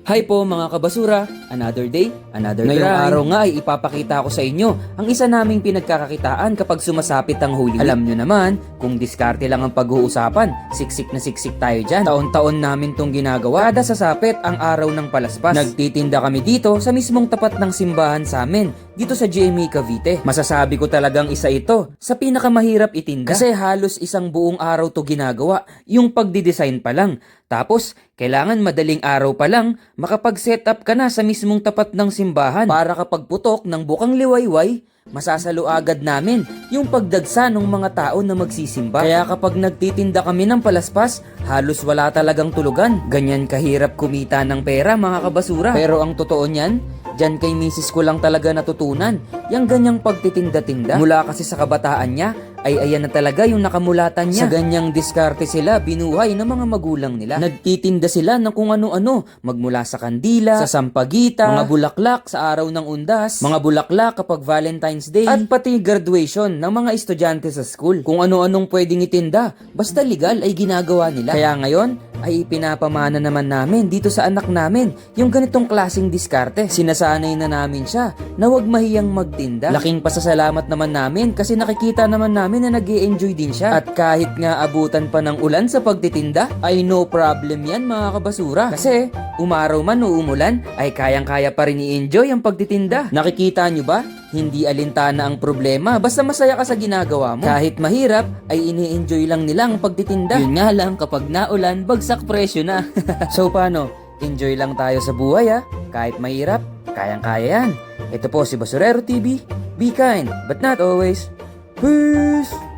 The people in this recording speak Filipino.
Hi po mga kabasura, another day, another grind. Ngayong araw nga ay ipapakita ko sa inyo ang isa naming pinagkakakitaan kapag sumasapit ang Holy Week. Alam nyo naman, kung diskarte lang ang pag-uusapan, siksik na siksik tayo dyan. Taon-taon namin tong ginagawa, kada sasapit ang araw ng palaspas. Nagtitinda kami dito sa mismong tapat ng simbahan sa amin, dito sa GMA Cavite. Masasabi ko talagang isa ito sa pinakamahirap itinda. Kasi halos isang buong araw to ginagawa, yung pagdidesign pa lang. Tapos, kailangan madaling araw pa lang, makapag-set up ka na sa mismong tapat ng simbahan para kapag putok ng bukang liwayway, masasalo agad namin yung pagdagsa ng mga tao na magsisimba. Kaya kapag nagtitinda kami ng palaspas, halos wala talagang tulugan. Ganyan kahirap kumita ng pera mga kabasura. Pero ang totoo niyan, diyan kay misis ko lang talaga natutunan yung ganyang pagtitinda-tinda. Mula kasi sa kabataan niya, ay ayan na talaga yung nakamulatan niya. Sa ganyang diskarte sila binuhay ng mga magulang nila. Nagtitinda sila ng kung ano-ano, magmula sa kandila, sa sampagita, mga bulaklak sa araw ng undas, mga bulaklak kapag Valentine's Day, at pati graduation ng mga estudyante sa school. Kung ano-anong pwedeng itinda, basta legal ay ginagawa nila. Kaya ngayon, ay pinapamana naman namin dito sa anak namin yung ganitong klaseng diskarte. Sinasanay na namin siya na huwag mahiyang magtinda. Laking pasasalamat naman namin kasi nakikita naman namin na nag-i-enjoy din siya. At kahit nga abutan pa ng ulan sa pagtitinda, ay no problem yan mga kabasura. Kasi umaraw man o umulan, ay kayang-kaya pa rin i-enjoy ang pagtitinda. Nakikita nyo ba? Hindi alintana ang problema, basta masaya ka sa ginagawa mo. Kahit mahirap, ay ini-enjoy lang nila ang pagtitinda. Yun nga lang, kapag naulan, bagsak presyo na. So paano? Enjoy lang tayo sa buhay Kahit mahirap, kayang-kaya yan. Ito po si Basurero TV. Be kind, but not always. Peace!